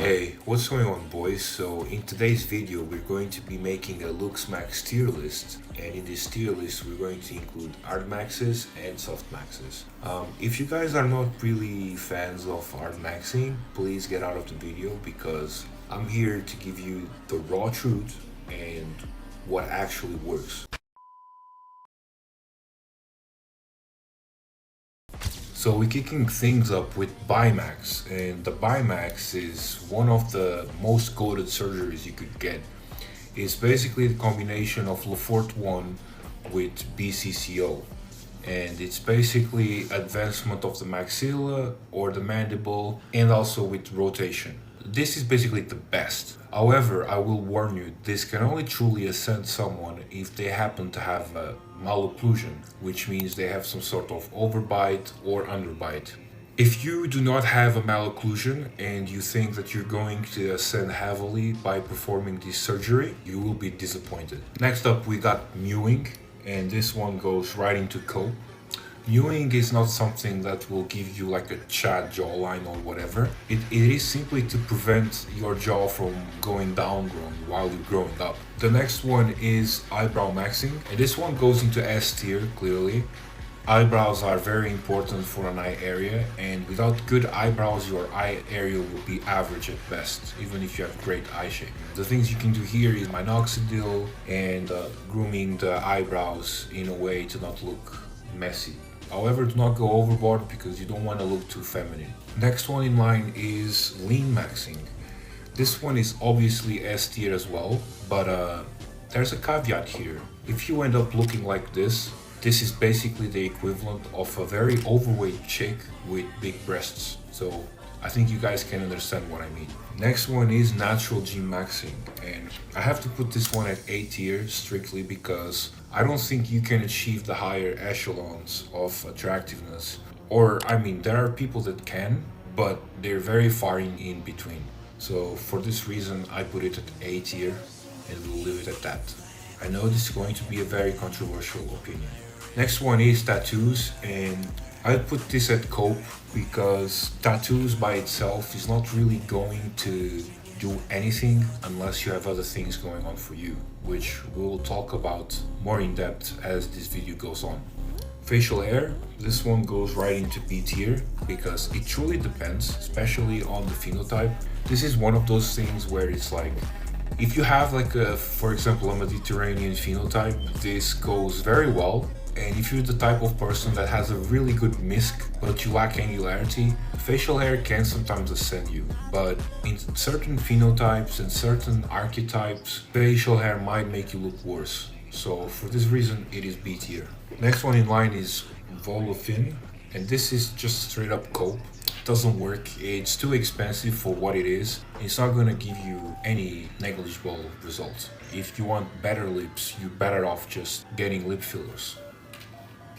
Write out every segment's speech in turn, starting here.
Hey, what's going on, boys? So in today's video we're going to be making a Looksmaxx tier list, and in this tier list we're going to include hard maxes and soft maxes. If you guys are not really fans of hard maxing, please get out of the video because I'm here to give you the raw truth and what actually works. So we're kicking things up with Bimax, and the Bimax is one of the most goated surgeries you could get. It's basically the combination of Lefort 1 with BCCO, and it's basically advancement of the maxilla or the mandible and also with rotation. This is basically the best. However, I will warn you, this can only truly ascend someone if they happen to have a malocclusion, which means they have some sort of overbite or underbite. If you do not have a malocclusion and you think that you're going to ascend heavily by performing this surgery, you will be disappointed. Next up, we got mewing, and this one goes right into cope. Mewing is not something that will give you like a Chad jawline or whatever. It is simply to prevent your jaw from going downgrown while you're growing up. The next one is eyebrow maxing, and this one goes into S tier clearly. Eyebrows are very important for an eye area, and without good eyebrows your eye area will be average at best, even if you have great eye shape. The things you can do here is minoxidil and grooming the eyebrows in a way to not look messy. However, do not go overboard because you don't want to look too feminine. Next one in line is lean maxing. This one is obviously S tier as well, but there's a caveat here. If you end up looking like this is basically the equivalent of a very overweight chick with big breasts. So I think you guys can understand what I mean. Next one is natural gym maxing, and I have to put this one at A tier strictly because I don't think you can achieve the higher echelons of attractiveness. Or, I mean, there are people that can, but they're very far in between. So for this reason, I put it at A tier, and we'll leave it at that. I know this is going to be a very controversial opinion. Next one is tattoos, and I'd put this at cope because tattoos by itself is not really going to do anything unless you have other things going on for you, which we'll talk about more in depth as this video goes on. Facial hair, this one goes right into B tier because it truly depends, especially on the phenotype. This is one of those things where it's like, if you have like a, for example, a Mediterranean phenotype, this goes very well. And if you're the type of person that has a really good misc but you lack angularity, facial hair can sometimes ascend you. But in certain phenotypes and certain archetypes, facial hair might make you look worse. So for this reason, it is B tier. Next one in line is Volofin, and this is just straight up cope. It doesn't work, it's too expensive for what it is. It's not gonna give you any negligible results. If you want better lips, you're better off just getting lip fillers.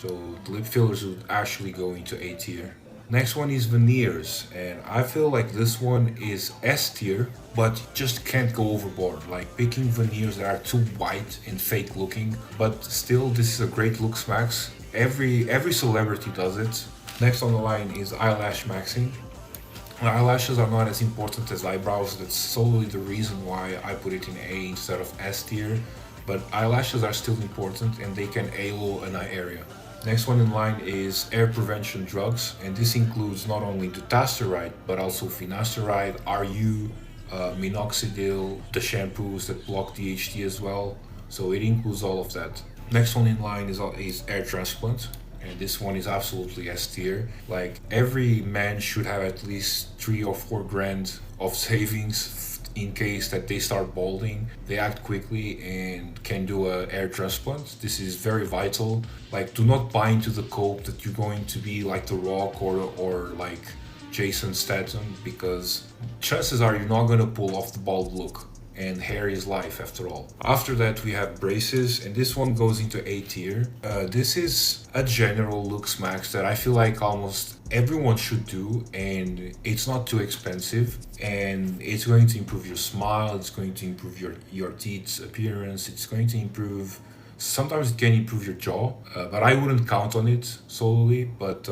So the lip fillers would actually go into A tier. Next one is veneers, and I feel like this one is S tier, but just can't go overboard. Like picking veneers that are too white and fake looking, but still this is a great Looksmaxx. Every celebrity does it. Next on the line is eyelash maxing. Eyelashes are not as important as eyebrows. That's solely the reason why I put it in A instead of S tier, but eyelashes are still important and they can halo an eye area. Next one in line is hair prevention drugs, and this includes not only dutasteride but also finasteride, RU, minoxidil, the shampoos that block DHT as well. So it includes all of that. Next one in line is hair transplant, and this one is absolutely S tier. Like every man should have at least 3 or 4 grand of savings in case that they start balding. They act quickly and can do a hair transplant. This is very vital. Like, do not buy into the cope that you're going to be like The Rock or like Jason Statham, because chances are you're not gonna pull off the bald look, and hair is life after all. After that we have braces, and this one goes into A tier. This is a general Looksmaxx that I feel like almost everyone should do, and it's not too expensive, and it's going to improve your smile, it's going to improve your teeth's appearance, it's going to improve, sometimes it can improve your jaw, but I wouldn't count on it solely, but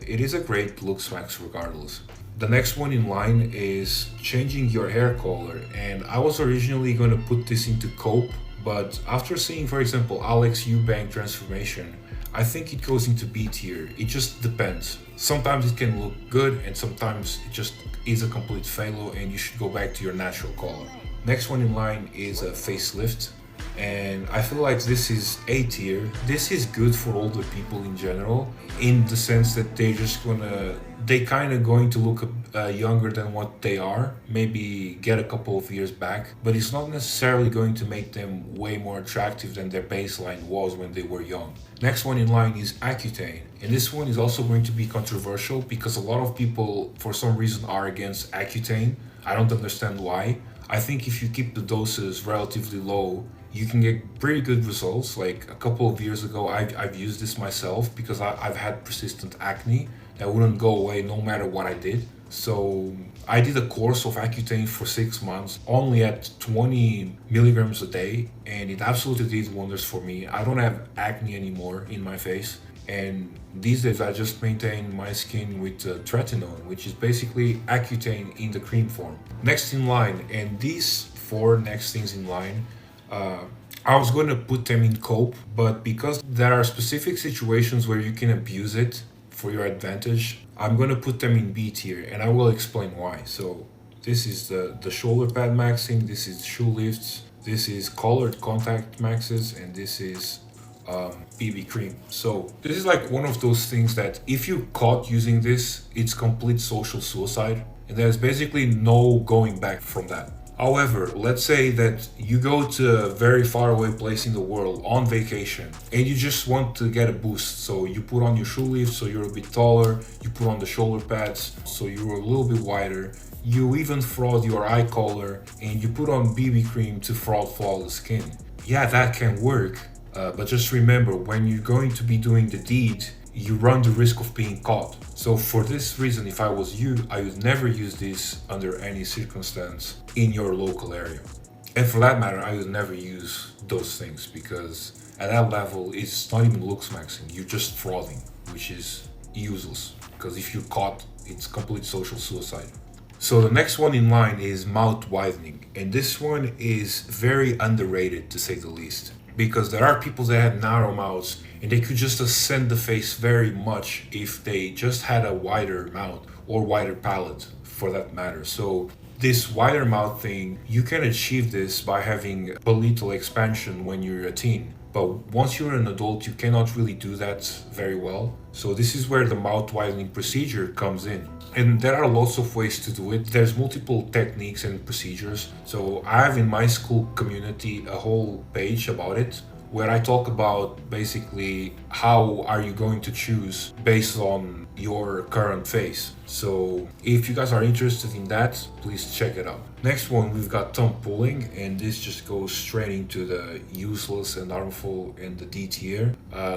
it is a great Looksmaxx regardless. The next one in line is changing your hair color, and I was originally going to put this into cope, but after seeing, for example, Alex Eubank transformation, I think it goes into B tier. It just depends. Sometimes it can look good and sometimes it just is a complete failure and you should go back to your natural color. Next one in line is a facelift, and I feel like this is A tier. This is good for older people in general, in the sense that they kind of going to look younger than what they are, maybe get a couple of years back, but it's not necessarily going to make them way more attractive than their baseline was when they were young. Next one in line is Accutane, and this one is also going to be controversial because a lot of people for some reason are against Accutane. I don't understand why. I think if you keep the doses relatively low, you can get pretty good results. Like a couple of years ago, I've used this myself because I've had persistent acne that wouldn't go away no matter what I did. So I did a course of Accutane for 6 months, only at 20 milligrams a day, and it absolutely did wonders for me. I don't have acne anymore in my face, and these days I just maintain my skin with tretinoin, which is basically Accutane in the cream form. Next in line, and these 4 next things in line, I was going to put them in cope, but because there are specific situations where you can abuse it for your advantage, I'm going to put them in B tier, and I will explain why. So this is the shoulder pad maxing, this is shoe lifts, this is colored contact maxes, and this is BB cream. So this is like one of those things that if you caught using this, it's complete social suicide, and there's basically no going back from that. However, let's say that you go to a very far away place in the world on vacation and you just want to get a boost. So you put on your shoe lifts so you're a bit taller, you put on the shoulder pads so you're a little bit wider, you even fraud your eye color, and you put on BB cream to fraud flawless skin. Yeah, that can work, but just remember, when you're going to be doing the deed, you run the risk of being caught. So for this reason, if I was you, I would never use this under any circumstance in your local area. And for that matter, I would never use those things because at that level, it's not even Looksmaxxing. You're just frauding, which is useless because if you're caught, it's complete social suicide. So the next one in line is mouth widening, and this one is very underrated to say the least, because there are people that have narrow mouths and they could just ascend the face very much if they just had a wider mouth or wider palate for that matter. So this wider mouth thing, you can achieve this by having palatal expansion when you're a teen. But once you're an adult, you cannot really do that very well. So this is where the mouth widening procedure comes in. And there are lots of ways to do it. There's multiple techniques and procedures. So I have in my school community a whole page about it, where I talk about basically how are you going to choose based on your current face. So if you guys are interested in that, please check it out. Next one, we've got thumb pulling, and this just goes straight into the useless and harmful and the D tier.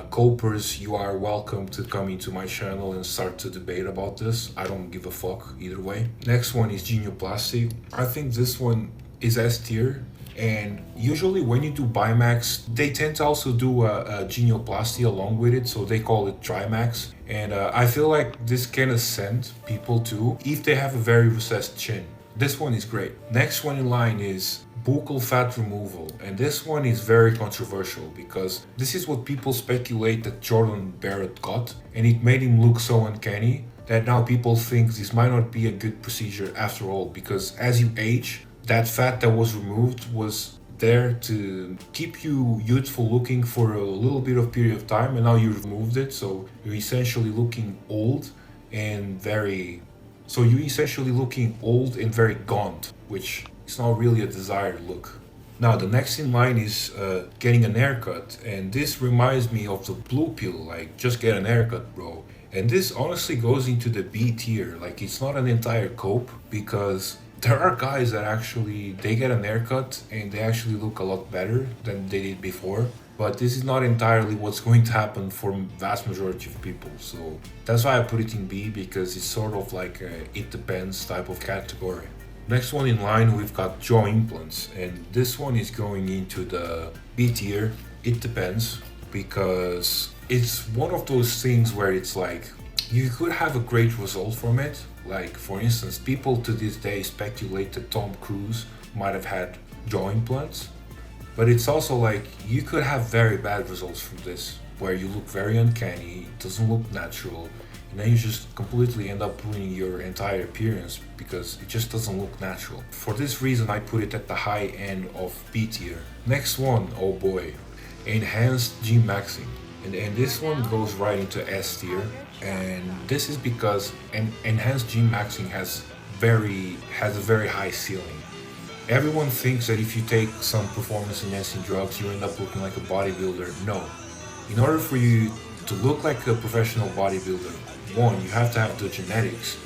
Copers, you are welcome to come into my channel and start to debate about this. I don't give a fuck either way. Next one is genioplasty. I think this one is S tier. And usually when you do Bimax, they tend to also do a genioplasty along with it, so they call it Trimax. And I feel like this can ascend people too if they have a very recessed chin. This one is great. Next one in line is buccal fat removal, and this one is very controversial because this is what people speculate that Jordan Barrett got, and it made him look so uncanny that now people think this might not be a good procedure after all, because as you age, that fat that was removed was there to keep you youthful looking for a little bit of period of time, and now you removed it, so you're essentially looking old and very gaunt, which is not really a desired look. Now the next in line is getting an haircut, and this reminds me of the blue pill, like just get an haircut, bro. And this honestly goes into the B tier, like it's not an entire cope, because there are guys that actually, they get an haircut and they actually look a lot better than they did before. But this is not entirely what's going to happen for vast majority of people. So that's why I put it in B, because it's sort of like a it depends type of category. Next one in line, we've got jaw implants. And this one is going into the B tier. It depends, because it's one of those things where it's like, you could have a great result from it, Like, for instance, people to this day speculate that Tom Cruise might have had jaw implants, but it's also like you could have very bad results from this, where you look very uncanny, it doesn't look natural, and then you just completely end up ruining your entire appearance because it just doesn't look natural. For this reason, I put it at the high end of B tier. Next one, oh boy, enhanced G-maxing. And this one goes right into S tier, and this is because enhanced G-maxing has a very high ceiling. Everyone thinks that if you take some performance enhancing drugs, you end up looking like a bodybuilder. No. In order for you to look like a professional bodybuilder, one, you have to have the genetics,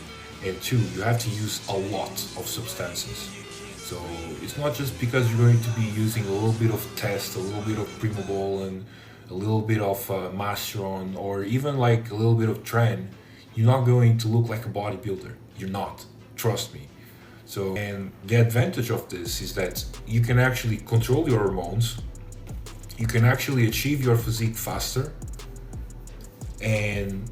and two, you have to use a lot of substances. So it's not just because you're going to be using a little bit of test, a little bit of Primabol, and a little bit of Masteron, or even like a little bit of Tren, you're not going to look like a bodybuilder. You're not. Trust me. So, and the advantage of this is that you can actually control your hormones, you can actually achieve your physique faster, and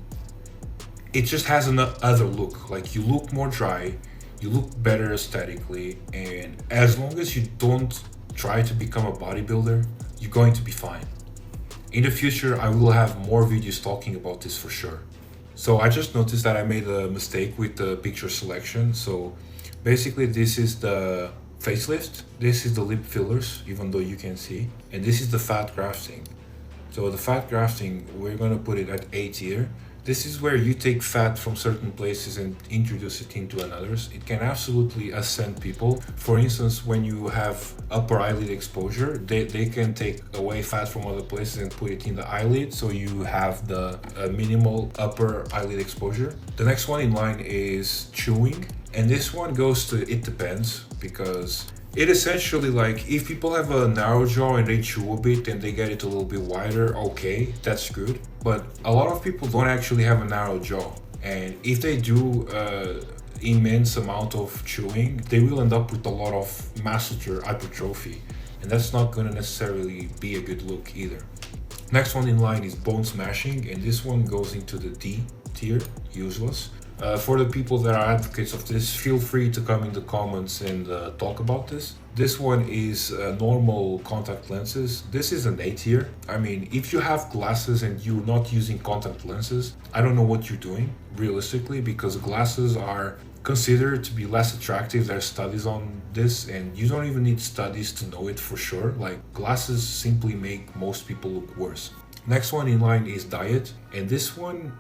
it just has another look. Like, you look more dry, you look better aesthetically, and as long as you don't try to become a bodybuilder, you're going to be fine. In the future, I will have more videos talking about this for sure. So I just noticed that I made a mistake with the picture selection. So basically, this is the facelift, this is the lip fillers, even though you can see, and this is the fat grafting. So the fat grafting, we're gonna put it at A tier. This is where you take fat from certain places and introduce it into another's. It can absolutely ascend people. For instance, when you have upper eyelid exposure, they can take away fat from other places and put it in the eyelid, so you have the minimal upper eyelid exposure. The next one in line is chewing, and this one goes to it depends, because it essentially, like, if people have a narrow jaw and they chew a bit and they get it a little bit wider, okay, that's good. But a lot of people don't actually have a narrow jaw, and if they do immense amount of chewing, they will end up with a lot of masseter hypertrophy, and that's not going to necessarily be a good look either. Next one in line is bone smashing, and this one goes into the D tier, useless. For the people that are advocates of this, feel free to come in the comments and talk about this. This one is normal contact lenses. This is an A tier. I mean, if you have glasses and you're not using contact lenses, I don't know what you're doing, realistically, because glasses are considered to be less attractive. There's studies on this, and you don't even need studies to know it for sure. Like, glasses simply make most people look worse. Next one in line is diet, and this one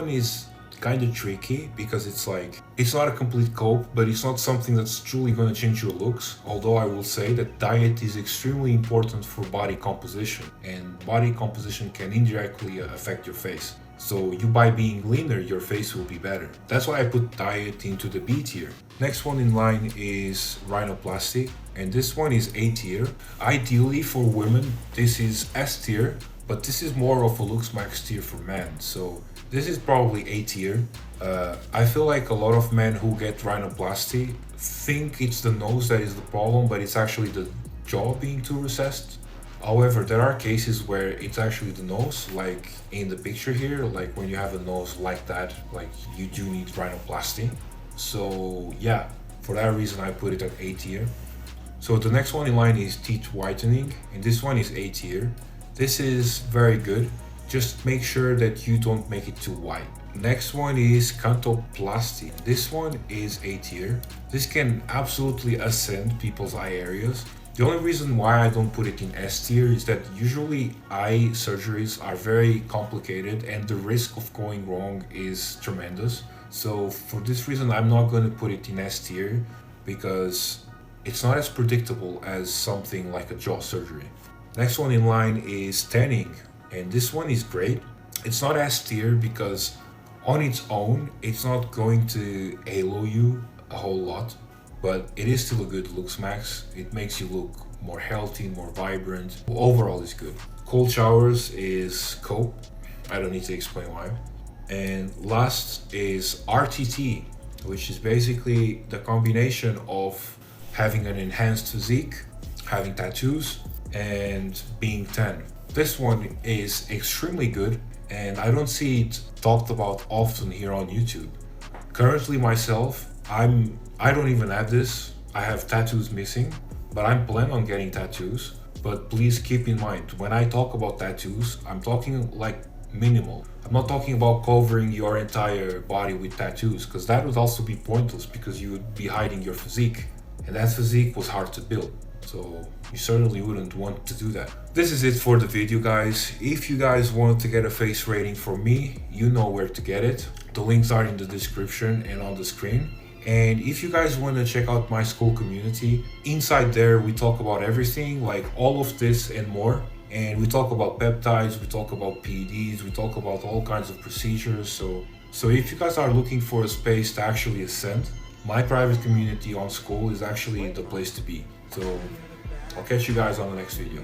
is kind of tricky, because it's like, it's not a complete cope, but it's not something that's truly going to change your looks. Although I will say that diet is extremely important for body composition, and body composition can indirectly affect your face. So you, by being leaner, your face will be better. That's why I put diet into the B tier. Next one in line is rhinoplasty, and this one is A tier. Ideally for women, this is S tier, but this is more of a Looksmaxxing tier for men. So this is probably A tier. I feel like a lot of men who get rhinoplasty think it's the nose that is the problem, but it's actually the jaw being too recessed. However, there are cases where it's actually the nose, like in the picture here, like when you have a nose like that, like you do need rhinoplasty. So yeah, for that reason I put it at A tier. So the next one in line is teeth whitening, and this one is A tier. This is very good. Just make sure that you don't make it too white. Next one is cantoplasty. This one is A tier. This can absolutely ascend people's eye areas. The only reason why I don't put it in S tier is that usually eye surgeries are very complicated and the risk of going wrong is tremendous. So for this reason, I'm not going to put it in S tier, because it's not as predictable as something like a jaw surgery. Next one in line is tanning, and this one is great. It's not S tier because on its own, it's not going to halo you a whole lot, but it is still a good Looksmaxx. It makes you look more healthy, more vibrant. Overall, it's good. Cold showers is cope. I don't need to explain why. And last is RTT, which is basically the combination of having an enhanced physique, having tattoos, and being tan. This one is extremely good, and I don't see it talked about often here on YouTube. Currently myself, I don't even have this. I have tattoos missing, but I'm planning on getting tattoos. But please keep in mind, when I talk about tattoos, I'm talking like minimal. I'm not talking about covering your entire body with tattoos, because that would also be pointless because you would be hiding your physique. And that physique was hard to build. So you certainly wouldn't want to do that. This is it for the video, guys. If you guys want to get a face rating from me, you know where to get it. The links are in the description and on the screen. And if you guys want to check out my school community, inside there we talk about everything, like all of this and more. And we talk about peptides, we talk about PEDs, we talk about all kinds of procedures. So if you guys are looking for a space to actually ascend, my private community on school is actually the place to be. So I'll catch you guys on the next video.